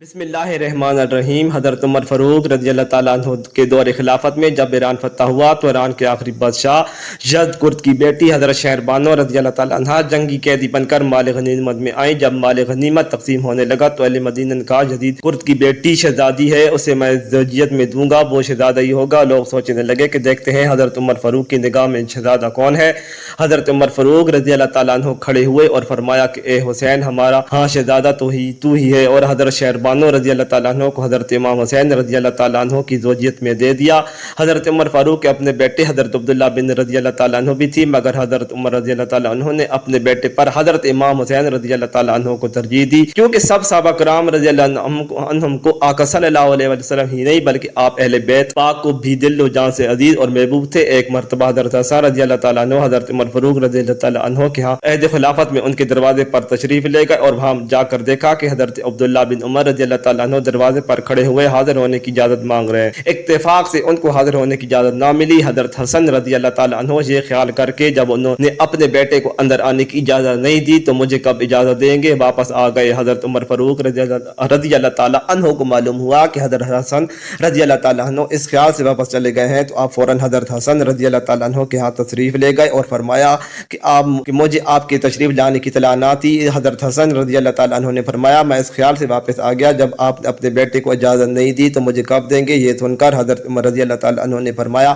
بسم اللہ الرحمن الرحیم۔ حضرت عمر فاروق رضی اللہ تعالیٰ عنہ کے دور خلافت میں جب ایران فتح ہوا تو ایران کے آخری بادشاہ یزدگرد کی بیٹی حضرت شہربانو رضی اللہ تعالیٰ عنہ جنگی قیدی بن کر مال غنیمت میں آئیں۔ جب مال غنیمت تقسیم ہونے لگا تو اہل مدینہ نے کہا یزدگرد کی بیٹی شہزادی ہے، اسے میں زوجیت میں دوں گا، وہ شہزادہ ہی ہوگا۔ لوگ سوچنے لگے کہ دیکھتے ہیں حضرت عمر فاروق کی نگاہ میں شہزادہ کون ہے۔ حضرت عمر فاروق رضی اللہ تعالیٰ عنہ کھڑے ہوئے اور فرمایا کہ اے حسین، ہمارا ہاں شہزادہ تو ہی ہے، اور حضرت شہربانو رضی اللہ تعالیٰ عنہ کو حضرت امام حسین رضی اللہ تعالیٰ عنہ کی زوجیت میں دے دیا۔ حضرت عمر فاروق کے اپنے بیٹے حضرت عبداللہ بن رضی اللہ تعالیٰ عنہ بھی تھی، مگر حضرت عمر رضی اللہ تعالیٰ عنہ نے اپنے بیٹے پر حضرت امام حسین رضی اللہ تعالیٰ عنہ کو ترجیح دی، کیونکہ سب صحابہ کرام رضی اللہ عنہم کو آقا صلی اللہ علیہ وسلم ہی نہیں بلکہ آپ اہل بیت پاک کو بھی دل و جان سے عزیز اور محبوب تھے۔ ایک مرتبہ حضرت حسن رضی اللہ تعالیٰ عنہ حضرت عمر فاروق رضی اللہ تعالیٰ عنہ کے ہاں عہد خلافت میں ان کے دروازے پر تشریف لے گئے، اور وہاں جا کر دیکھا کہ حضرت عبداللہ بن عمر رضی اللہ تعالیٰ عنہ دروازے پر کھڑے ہوئے حاضر ہونے کی اجازت مانگ رہے ہیں۔ اتفاق سے ان کو حاضر ہونے کی اجازت نہ ملی۔ حضرت حسن رضی اللہ تعالیٰ عنہ یہ خیال کر کے جب انہوں نے اپنے بیٹے کو اندر آنے کی اجازت نہیں دی تو مجھے کب اجازت دیں گے، واپس آ گئے۔ حضرت عمر فاروق رضی اللہ تعالیٰ عنہ کو معلوم ہوا کہ حضرت حسن رضی اللہ تعالیٰ عنہ اس خیال سے واپس چلے گئے ہیں تو آپ فوراً حضرت حسن رضی اللہ تعالیٰ عنہ کے ہاں تشریف لے گئے اور فرمایا کہ مجھے آپ کے تشریف لانے کی اطلاع نہ تھی۔ حضرت حسن رضی اللہ تعالیٰ عنہ نے فرمایا میں اس خیال سے واپس آ گیا، جب آپ نے اپنے بیٹے کو اجازت نہیں دی تو مجھے کب دیں گے۔ یہ سن کر حضرت عمر رضی اللہ تعالیٰ عنہ نے فرمایا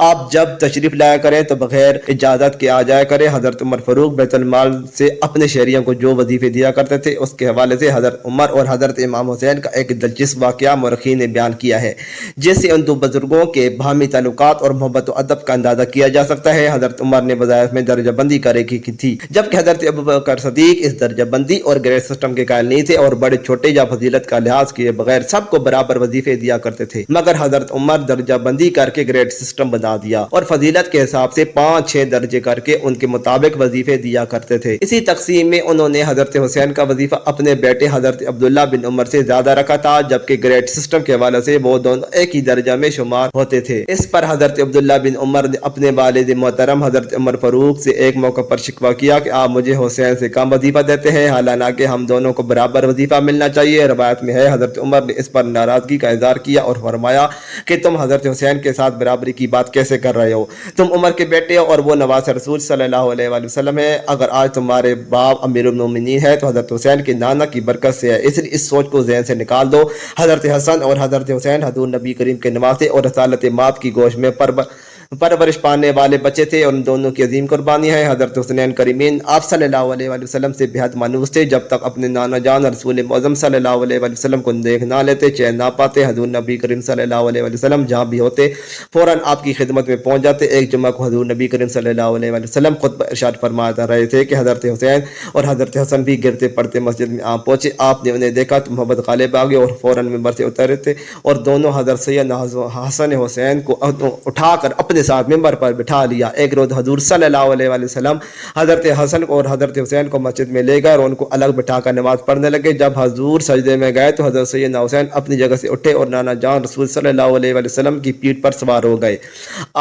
آپ جب تشریف لایا کریں تو بغیر اجازت کے آ جایا کریں۔ حضرت عمر فاروق بیت المال سے اپنے شہریوں کو جو وظیفے دیا کرتے تھے اس کے حوالے سے حضرت عمر اور حضرت امام حسین کا ایک دلچسپ واقعہ مورخین نے بیان کیا ہے، جس سے ان دو بزرگوں کے باہمی تعلقات اور محبت و ادب کا اندازہ کیا جا سکتا ہے۔ حضرت عمر نے وظائف میں درجہ بندی کرے کی تھی، جبکہ حضرت ابوبکر صدیق اس درجہ بندی اور گریڈ سسٹم کے قائل نہیں تھے اور بڑے چھوٹے یا فضیلت کا لحاظ کیے بغیر سب کو برابر وظیفے دیا کرتے تھے، مگر حضرت عمر درجہ بندی کر کے گریڈ سسٹم بنا دیا اور فضیلت کے حساب سے 5-6 درجے کر کے ان کے مطابق وظیفے دیا کرتے تھے۔ اسی تقسیم میں انہوں نے حضرت حسین کا وظیفہ اپنے بیٹے حضرت عبداللہ بن عمر سے زیادہ رکھا تھا، جبکہ گریڈ سسٹم کے حوالے سے وہ دونوں ایک ہی درجہ میں شمار ہوتے تھے۔ اس پر حضرت عبداللہ بن عمر نے اپنے والد محترم حضرت عمر فاروق سے ایک موقع پر شکوہ کیا کہ آپ مجھے حسین سے کم وظیفہ دیتے ہیں، حالانکہ ہم دونوں کو برابر وظیفہ ملنا چاہیے۔ روایت میں ہے حضرت عمر نے اس پر ناراضگی کا اظہار کیا اور فرمایا کہ تم حضرت حسین کے ساتھ برابری کی بات کیسے کر رہے ہو؟ تم عمر کے بیٹے ہو اور وہ نواز رسول صلی اللہ علیہ وآلہ وسلم ہے۔ اگر آج تمہارے باپ امیر المومنین ہے تو حضرت حسین کے نانا کی برکت سے ہے، اس لیے اس سوچ کو ذہن سے نکال دو۔ حضرت حسن اور حضرت حسین حضور نبی کریم کے نواسے اور رسالت ماپ کی گوشت میں پرورش پانے والے بچے تھے، اور ان دونوں کی عظیم قربانی ہے۔ حضرت حسنین کریمین آپ صلی اللہ علیہ وآلہ وسلم سے بہت مانوس تھے، جب تک اپنے نانا جان رسول معظم صلی اللہ علیہ وآلہ وسلم کو دیکھ نہ لیتے چین نہ پاتے۔ حضور نبی کریم صلی اللہ علیہ وآلہ وسلم جہاں بھی ہوتے فوراً آپ کی خدمت میں پہنچ جاتے۔ ایک جمعہ کو حضور نبی کریم صلی اللہ علیہ وآلہ وسلم خطبہ ارشاد فرما رہے تھے کہ حضرت حسین اور حضرت حسن بھی گرتے پڑتے مسجد میں آ پہنچے۔ آپ نے انہیں دیکھا تو محبت غالب آ گئی اور فوراً ممبر سے اترے تھے اور دونوں حضرت سیدنا حسن حسین کو اٹھا کر اپنے ساتھ ممبر پر بٹھا لیا۔ ایک روز حضور صلی اللہ علیہ وآلہ وسلم حضرت حسن اور حضرت حسین کو مسجد میں لے گئے اور ان کو الگ بٹھا کر نماز پڑھنے لگے۔ جب حضور سجدے میں گئے تو حضرت سیدنا حسین اپنی جگہ سے اٹھے اور نانا جان رسول صلی اللہ علیہ وآلہ وسلم کی پیٹھ پر سوار ہو گئے۔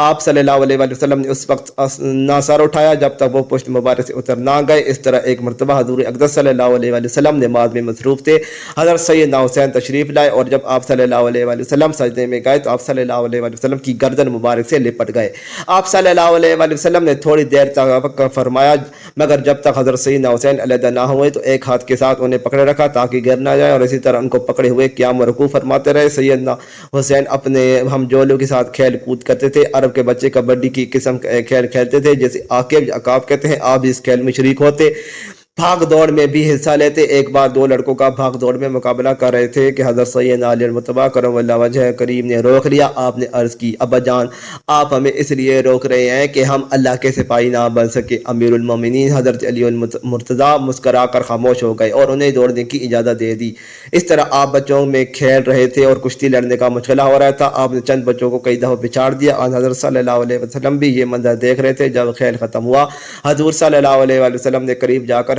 آپ صلی اللہ علیہ وآلہ وسلم نے اس وقت نہ سر اٹھایا جب تک وہ پشت مبارک سے اتر نہ گئے۔ اس طرح ایک مرتبہ حضور اقدس صلی اللہ علیہ وآلہ وسلم نماز میں مصروف تھے، حضرت سیدنا حسین تشریف لائے اور جب آپ صلی اللہ علیہ وآلہ وسلم سجدے میں گئے تو آپ صلی اللہ علیہ وآلہ وسلم کی گردن مبارک سے لپٹ گئے۔ آپ صلی اللہ علیہ وآلہ وسلم نے تھوڑی دیر تک فرمایا، مگر جب تک حضرت سیدنا حسین علیحدہ نہ ہوئے تو ایک ہاتھ کے ساتھ انہیں پکڑے رکھا تاکہ گر نہ جائے، اور اسی طرح ان کو پکڑے ہوئے قیام و رکوع فرماتے رہے۔ سیدنا حسین اپنے ہم جولوں کے ساتھ کھیل کود کرتے تھے۔ عرب کے بچے کبڈی کی قسم کا کھیل کھیلتے تھے جسے عاقب یا عقاب کہتے ہیں۔ آپ اس کھیل میں شریک ہوتے، بھاگ دوڑ میں بھی حصہ لیتے۔ ایک بار دو لڑکوں کا بھاگ دوڑ میں مقابلہ کر رہے تھے کہ حضرت سیدنا علی المرتضیٰ کرم اللہ وجہ کریم نے روک لیا۔ آپ نے عرض کی ابا جان آپ ہمیں اس لیے روک رہے ہیں کہ ہم اللہ کے سپاہی نہ بن سکے۔ امیر المومنین حضرت علی المرتضیٰ مسکرا کر خاموش ہو گئے اور انہیں دوڑنے کی اجازت دے دی۔ اس طرح آپ بچوں میں کھیل رہے تھے اور کشتی لڑنے کا مشغلہ ہو رہا تھا۔ آپ نے چند بچوں کو کئی دفعہ بچھاڑ دیا اور حضرت صلی اللہ علیہ وسلم بھی یہ منظر دیکھ رہے تھے۔ جب کھیل ختم ہوا حضور صلی اللہ علیہ وسلم نے قریب جا کر